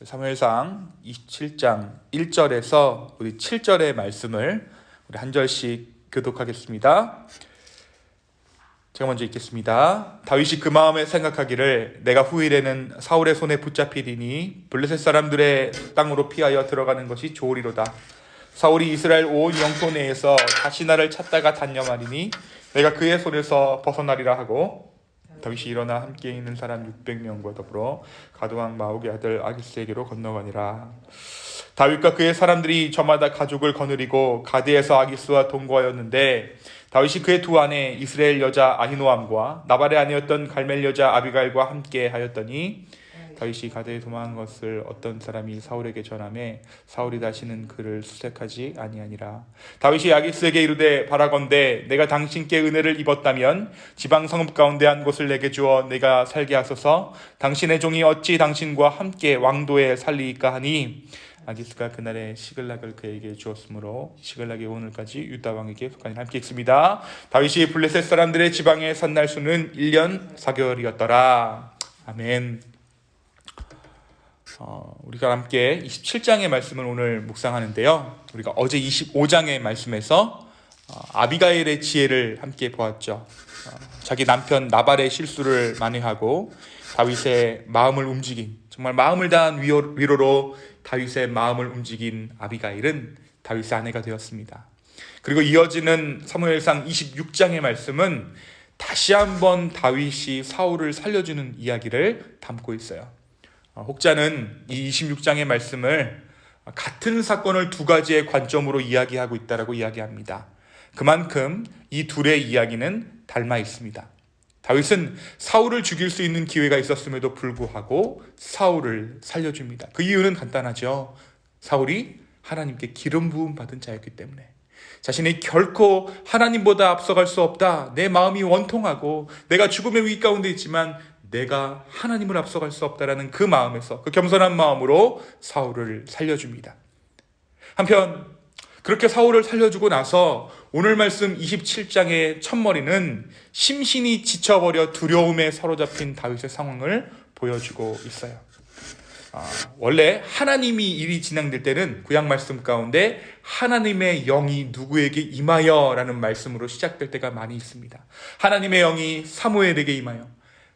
사무엘상 27장 1절에서 우리 7절의 말씀을 우리 한 절씩 교독하겠습니다. 제가 먼저 읽겠습니다. 다윗이 그 마음에 생각하기를 내가 후일에는 사울의 손에 붙잡히리니 블레셋 사람들의 땅으로 피하여 들어가는 것이 좋으리로다. 사울이 이스라엘 온 영토 내에서 다시 나를 찾다가 단념하리니 내가 그의 손에서 벗어나리라 하고, 다윗이 일어나 함께 있는 사람 600명과 더불어 가드왕 마옥의 아들 아기스에게로 건너가니라. 다윗과 그의 사람들이 저마다 가족을 거느리고 가드에서 아기스와 동거하였는데, 다윗이 그의 두 아내 이스라엘 여자 아히노암과 나발의 아내였던 갈멜 여자 아비가일과 함께 하였더니, 다윗이 가드에 도망한 것을 어떤 사람이 사울에게 전하매 사울이 다시는 그를 수색하지 아니하니라. 다윗이 아기스에게 이르되 바라건대 내가 당신께 은혜를 입었다면 지방 성읍 가운데 한 곳을 내게 주어 내가 살게 하소서. 당신의 종이 어찌 당신과 함께 왕도에 살리이까 하니, 아기스가 그날에 시글락을 그에게 주었으므로 시글락이 오늘까지 유다 왕에게 속하니. 함께 읽습니다. 다윗이 블레셋 사람들의 지방에 산 날 수는 1년 4개월이었더라. 아멘. 우리가 함께 27장의 말씀을 오늘 묵상하는데요, 우리가 어제 25장의 말씀에서 아비가일의 지혜를 함께 보았죠. 자기 남편 나발의 실수를 만회하고 다윗의 마음을 움직인, 정말 마음을 다한 위로로 다윗의 마음을 움직인 아비가일은 다윗의 아내가 되었습니다. 그리고 이어지는 사무엘상 26장의 말씀은 다시 한번 다윗이 사울을 살려주는 이야기를 담고 있어요. 혹자는 이 26장의 말씀을 같은 사건을 두 가지의 관점으로 이야기하고 있다고 이야기합니다. 그만큼 이 둘의 이야기는 닮아 있습니다. 다윗은 사울을 죽일 수 있는 기회가 있었음에도 불구하고 사울을 살려줍니다. 그 이유는 간단하죠. 사울이 하나님께 기름 부음 받은 자였기 때문에, 자신이 결코 하나님보다 앞서갈 수 없다, 내 마음이 원통하고 내가 죽음의 위기 가운데 있지만 내가 하나님을 앞서갈 수 없다라는 그 마음에서, 그 겸손한 마음으로 사울을 살려줍니다. 한편 그렇게 사울을 살려주고 나서 오늘 말씀 27장의 첫머리는 심신이 지쳐버려 두려움에 사로잡힌 다윗의 상황을 보여주고 있어요. 원래 하나님이 일이 진행될 때는 구약 말씀 가운데 하나님의 영이 누구에게 임하여 라는 말씀으로 시작될 때가 많이 있습니다. 하나님의 영이 사무엘에게 임하여,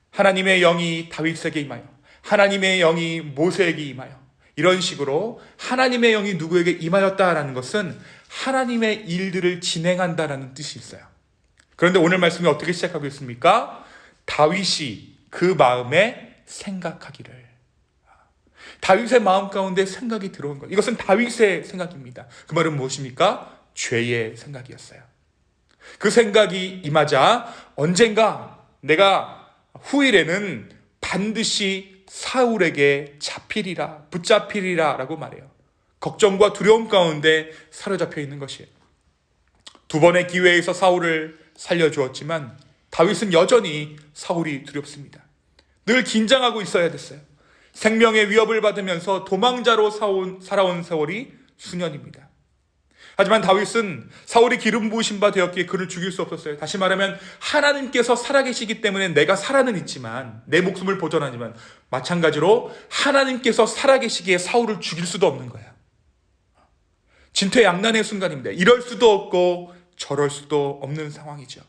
하나님의 영이 다윗에게 임하여, 하나님의 영이 모세에게 임하여, 이런 식으로 하나님의 영이 누구에게 임하였다라는 것은 하나님의 일들을 진행한다라는 뜻이 있어요. 그런데 오늘 말씀이 어떻게 시작하고 있습니까? 다윗이 그 마음에 생각하기를. 다윗의 마음 가운데 생각이 들어온 것, 이것은 다윗의 생각입니다. 그 말은 무엇입니까? 죄의 생각이었어요. 그 생각이 임하자 언젠가 내가 후일에는 반드시 사울에게 잡히리라, 붙잡히리라 라고 말해요. 걱정과 두려움 가운데 사로잡혀 있는 것이에요. 두 번의 기회에서 사울을 살려주었지만 다윗은 여전히 사울이 두렵습니다. 늘 긴장하고 있어야 됐어요. 생명의 위협을 받으면서 도망자로 살아온 세월이 수년입니다. 하지만 다윗은 사울이 기름 부으신 바 되었기에 그를 죽일 수 없었어요. 다시 말하면 하나님께서 살아계시기 때문에 내가 살아는 있지만, 내 목숨을 보존하지만, 마찬가지로 하나님께서 살아계시기에 사울을 죽일 수도 없는 거예요. 진퇴양난의 순간입니다. 이럴 수도 없고 저럴 수도 없는 상황이죠.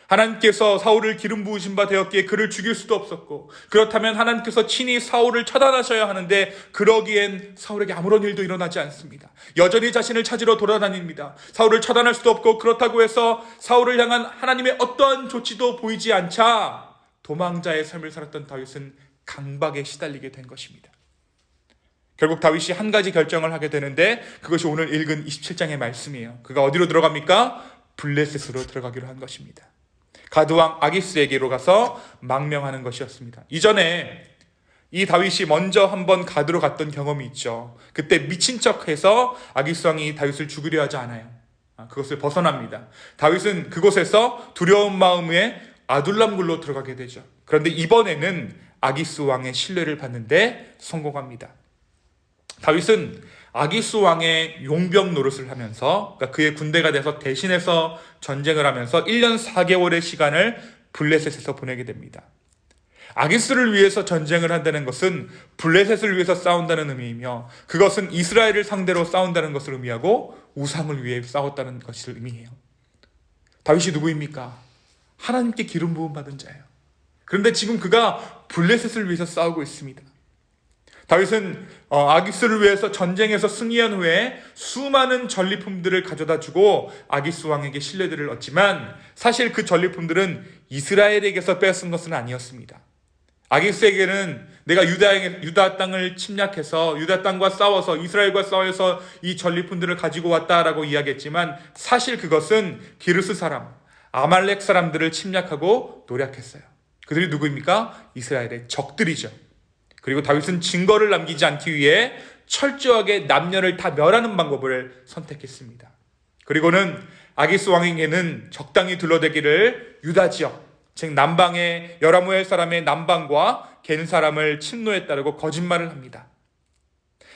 하나님께서 사울을 기름 부으신 바 되었기에 그를 죽일 수도 없었고, 그렇다면 하나님께서 친히 사울을 처단하셔야 하는데 그러기엔 사울에게 아무런 일도 일어나지 않습니다. 여전히 자신을 찾으러 돌아다닙니다. 사울을 처단할 수도 없고, 그렇다고 해서 사울을 향한 하나님의 어떠한 조치도 보이지 않자 도망자의 삶을 살았던 다윗은 강박에 시달리게 된 것입니다. 결국 다윗이 한 가지 결정을 하게 되는데, 그것이 오늘 읽은 27장의 말씀이에요. 그가 어디로 들어갑니까? 블레셋으로 들어가기로 한 것입니다. 가드왕 아기스에게로 가서 망명하는 것이었습니다. 이전에 이 다윗이 먼저 한번 가드로 갔던 경험이 있죠. 그때 미친 척해서 아기스 왕이 다윗을 죽이려 하지 않아요. 그것을 벗어납니다. 다윗은 그곳에서 두려운 마음에 아둘람굴로 들어가게 되죠. 그런데 이번에는 아기스 왕의 신뢰를 받는데 성공합니다. 다윗은 아기스 왕의 용병 노릇을 하면서, 그러니까 그의 군대가 돼서 대신해서 전쟁을 하면서 1년 4개월의 시간을 블레셋에서 보내게 됩니다. 아기스를 위해서 전쟁을 한다는 것은 블레셋을 위해서 싸운다는 의미이며, 그것은 이스라엘을 상대로 싸운다는 것을 의미하고 우상을 위해 싸웠다는 것을 의미해요. 다윗이 누구입니까? 하나님께 기름 부음 받은 자예요. 그런데 지금 그가 블레셋을 위해서 싸우고 있습니다. 다윗은 아기스를 위해서 전쟁에서 승리한 후에 수많은 전리품들을 가져다 주고 아기스 왕에게 신뢰들을 얻지만, 사실 그 전리품들은 이스라엘에게서 뺏은 것은 아니었습니다. 아기스에게는 내가 유다 땅을 침략해서 유다 땅과 싸워서 이스라엘과 싸워서 이 전리품들을 가지고 왔다라고 이야기했지만, 사실 그것은 기르스 사람, 아말렉 사람들을 침략하고 노략했어요. 그들이 누구입니까? 이스라엘의 적들이죠. 그리고 다윗은 증거를 남기지 않기 위해 철저하게 남녀를 다 멸하는 방법을 선택했습니다. 그리고는 아기스 왕에게는 적당히 둘러대기를 유다 지역, 즉 남방의 여라무엘 사람의 남방과 겐 사람을 침노했다고 거짓말을 합니다.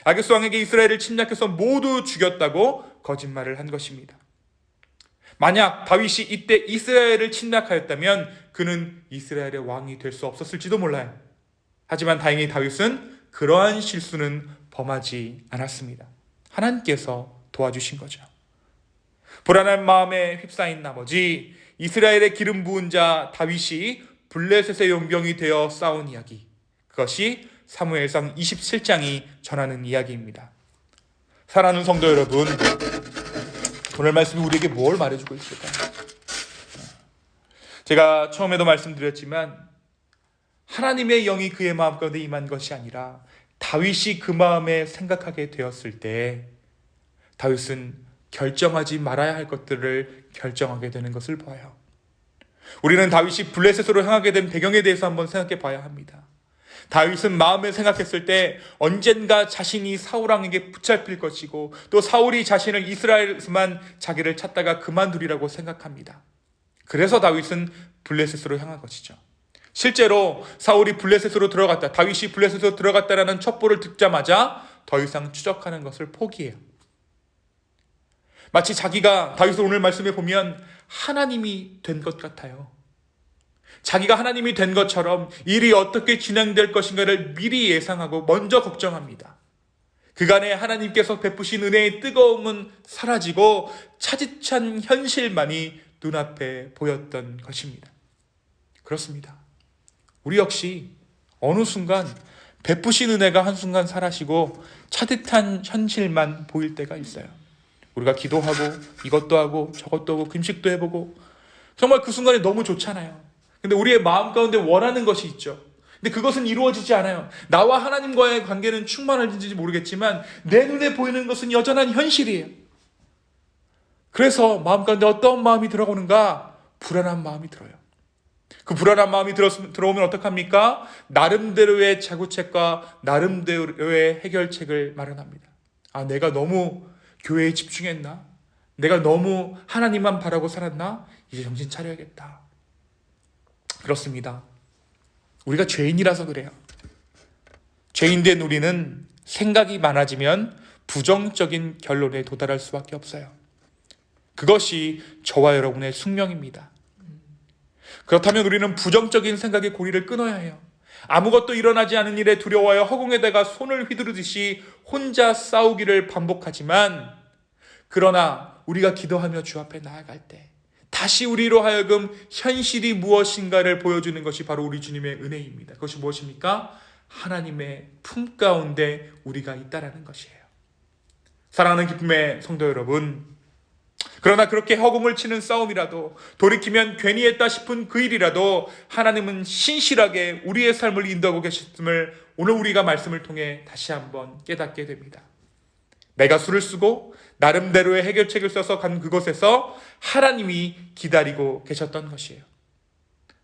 아기스 왕에게 이스라엘을 침략해서 모두 죽였다고 거짓말을 한 것입니다. 만약 다윗이 이때 이스라엘을 침략하였다면 그는 이스라엘의 왕이 될 수 없었을지도 몰라요. 하지만 다행히 다윗은 그러한 실수는 범하지 않았습니다. 하나님께서 도와주신 거죠. 불안한 마음에 휩싸인 나머지 이스라엘의 기름 부은 자 다윗이 블레셋의 용병이 되어 싸운 이야기, 그것이 사무엘상 27장이 전하는 이야기입니다. 사랑하는 성도 여러분, 오늘 말씀이 우리에게 뭘 말해주고 있을까요? 제가 처음에도 말씀드렸지만 하나님의 영이 그의 마음 가운데 임한 것이 아니라 다윗이 그 마음에 생각하게 되었을 때 다윗은 결정하지 말아야 할 것들을 결정하게 되는 것을 봐요. 우리는 다윗이 블레셋으로 향하게 된 배경에 대해서 한번 생각해 봐야 합니다. 다윗은 마음에 생각했을 때 언젠가 자신이 사울 왕에게 붙잡힐 것이고, 또 사울이 자신을 이스라엘에서만 자기를 찾다가 그만두리라고 생각합니다. 그래서 다윗은 블레셋으로 향한 것이죠. 실제로 사울이 블레셋으로 들어갔다, 다윗이 블레셋으로 들어갔다라는 첩보를 듣자마자 더 이상 추적하는 것을 포기해요. 마치 자기가, 다윗을 오늘 말씀에 보면 하나님이 된 것 같아요. 자기가 하나님이 된 것처럼 일이 어떻게 진행될 것인가를 미리 예상하고 먼저 걱정합니다. 그간에 하나님께서 베푸신 은혜의 뜨거움은 사라지고 차디찬 현실만이 눈앞에 보였던 것입니다. 그렇습니다. 우리 역시 어느 순간 베푸신 은혜가 한순간 사라지고 차디찬 현실만 보일 때가 있어요. 우리가 기도하고 이것도 하고 저것도 하고 금식도 해보고 정말 그 순간이 너무 좋잖아요. 근데 우리의 마음 가운데 원하는 것이 있죠. 근데 그것은 이루어지지 않아요. 나와 하나님과의 관계는 충만할지 모르겠지만 내 눈에 보이는 것은 여전한 현실이에요. 그래서 마음 가운데 어떤 마음이 들어오는가? 불안한 마음이 들어요. 그 불안한 마음이 들어오면 어떡합니까? 나름대로의 자구책과 나름대로의 해결책을 마련합니다. 내가 너무 교회에 집중했나? 내가 너무 하나님만 바라고 살았나? 이제 정신 차려야겠다. 그렇습니다. 우리가 죄인이라서 그래요. 죄인된 우리는 생각이 많아지면 부정적인 결론에 도달할 수밖에 없어요. 그것이 저와 여러분의 숙명입니다. 그렇다면 우리는 부정적인 생각의 고리를 끊어야 해요. 아무것도 일어나지 않은 일에 두려워하여 허공에다가 손을 휘두르듯이 혼자 싸우기를 반복하지만, 그러나 우리가 기도하며 주 앞에 나아갈 때 다시 우리로 하여금 현실이 무엇인가를 보여주는 것이 바로 우리 주님의 은혜입니다. 그것이 무엇입니까? 하나님의 품 가운데 우리가 있다라는 것이에요. 사랑하는 기쁨의 성도 여러분, 그러나 그렇게 허공을 치는 싸움이라도, 돌이키면 괜히 했다 싶은 그 일이라도 하나님은 신실하게 우리의 삶을 인도하고 계셨음을 오늘 우리가 말씀을 통해 다시 한번 깨닫게 됩니다. 내가 수를 쓰고 나름대로의 해결책을 써서 간 그곳에서 하나님이 기다리고 계셨던 것이에요.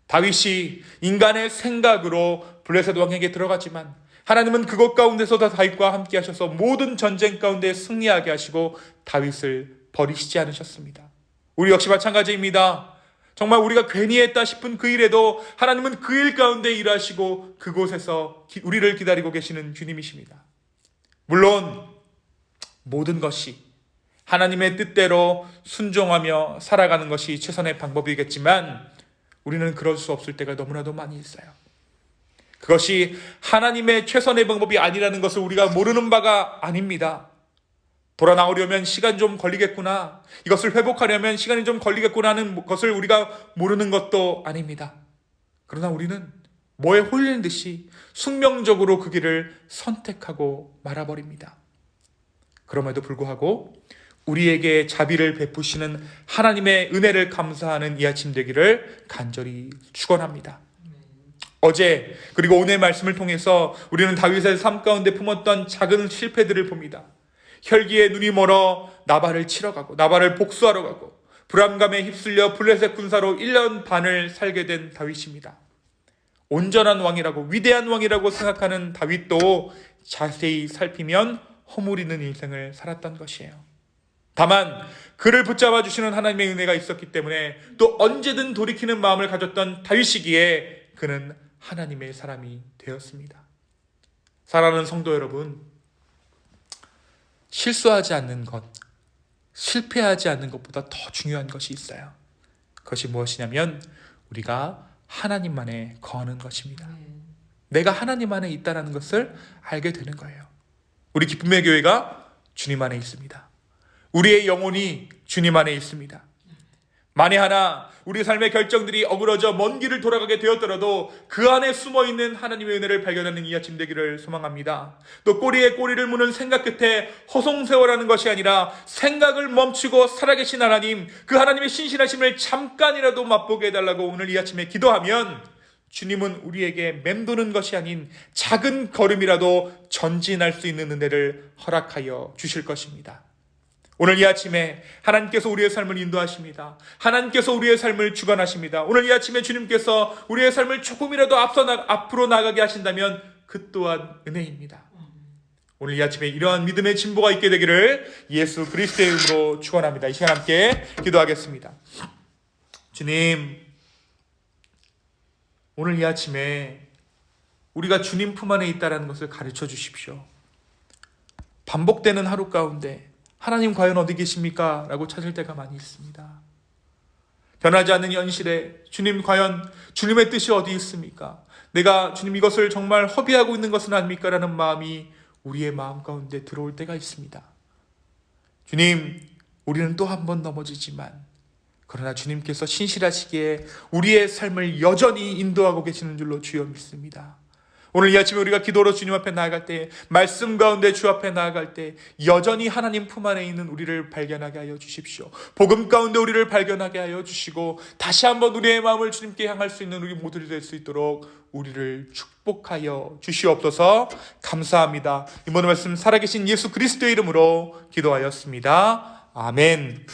다윗이 인간의 생각으로 블레셋 왕에게 들어갔지만 하나님은 그곳 가운데서도 다윗과 함께 하셔서 모든 전쟁 가운데 승리하게 하시고 다윗을 버리시지 않으셨습니다. 우리 역시 마찬가지입니다. 정말 우리가 괜히 했다 싶은 그 일에도 하나님은 그 일 가운데 일하시고 그곳에서 우리를 기다리고 계시는 주님이십니다. 물론 모든 것이 하나님의 뜻대로 순종하며 살아가는 것이 최선의 방법이겠지만 우리는 그럴 수 없을 때가 너무나도 많이 있어요. 그것이 하나님의 최선의 방법이 아니라는 것을 우리가 모르는 바가 아닙니다. 돌아 나오려면 시간 좀 걸리겠구나, 이것을 회복하려면 시간이 좀 걸리겠구나 하는 것을 우리가 모르는 것도 아닙니다. 그러나 우리는 뭐에 홀리는 듯이 숙명적으로 그 길을 선택하고 말아버립니다. 그럼에도 불구하고 우리에게 자비를 베푸시는 하나님의 은혜를 감사하는 이 아침 되기를 간절히 축원합니다. 어제 그리고 오늘 말씀을 통해서 우리는 다윗의 삶 가운데 품었던 작은 실패들을 봅니다. 혈기에 눈이 멀어 나발을 치러 가고 나발을 복수하러 가고 불안감에 휩쓸려 블레셋 군사로 1년 반을 살게 된 다윗입니다. 온전한 왕이라고, 위대한 왕이라고 생각하는 다윗도 자세히 살피면 허무리는 인생을 살았던 것이에요. 다만 그를 붙잡아 주시는 하나님의 은혜가 있었기 때문에 또 언제든 돌이키는 마음을 가졌던 다윗이기에 그는 하나님의 사람이 되었습니다. 사랑하는 성도 여러분, 실수하지 않는 것, 실패하지 않는 것보다 더 중요한 것이 있어요. 그것이 무엇이냐면 우리가 하나님 안에 거하는 것입니다. 내가 하나님 안에 있다는 것을 알게 되는 거예요. 우리 기쁨의 교회가 주님 안에 있습니다. 우리의 영혼이 주님 안에 있습니다. 만에 하나 우리 삶의 결정들이 어그러져 먼 길을 돌아가게 되었더라도 그 안에 숨어있는 하나님의 은혜를 발견하는 이 아침 되기를 소망합니다. 또 꼬리에 꼬리를 무는 생각 끝에 허송세월하는 것이 아니라 생각을 멈추고 살아계신 하나님, 그 하나님의 신실하심을 잠깐이라도 맛보게 해달라고 오늘 이 아침에 기도하면 주님은 우리에게 맴도는 것이 아닌 작은 걸음이라도 전진할 수 있는 은혜를 허락하여 주실 것입니다. 오늘 이 아침에 하나님께서 우리의 삶을 인도하십니다. 하나님께서 우리의 삶을 주관하십니다. 오늘 이 아침에 주님께서 우리의 삶을 조금이라도 앞으로 나가게 하신다면 그 또한 은혜입니다. 오늘 이 아침에 이러한 믿음의 진보가 있게 되기를 예수 그리스도의 이름으로 축원합니다. 이 시간 함께 기도하겠습니다. 주님, 오늘 이 아침에 우리가 주님 품 안에 있다는 것을 가르쳐 주십시오. 반복되는 하루 가운데 하나님 과연 어디 계십니까? 라고 찾을 때가 많이 있습니다. 변하지 않는 현실에 주님 과연 주님의 뜻이 어디 있습니까? 내가 주님 이것을 정말 허비하고 있는 것은 아닙니까? 라는 마음이 우리의 마음 가운데 들어올 때가 있습니다. 주님, 우리는 또 한 번 넘어지지만 그러나 주님께서 신실하시기에 우리의 삶을 여전히 인도하고 계시는 줄로 주여 믿습니다. 오늘 이 아침에 우리가 기도로 주님 앞에 나아갈 때, 말씀 가운데 주 앞에 나아갈 때 여전히 하나님 품 안에 있는 우리를 발견하게 하여 주십시오. 복음 가운데 우리를 발견하게 하여 주시고 다시 한번 우리의 마음을 주님께 향할 수 있는 우리 모두들이 될 수 있도록 우리를 축복하여 주시옵소서. 감사합니다. 이번 말씀 살아계신 예수 그리스도의 이름으로 기도하였습니다. 아멘.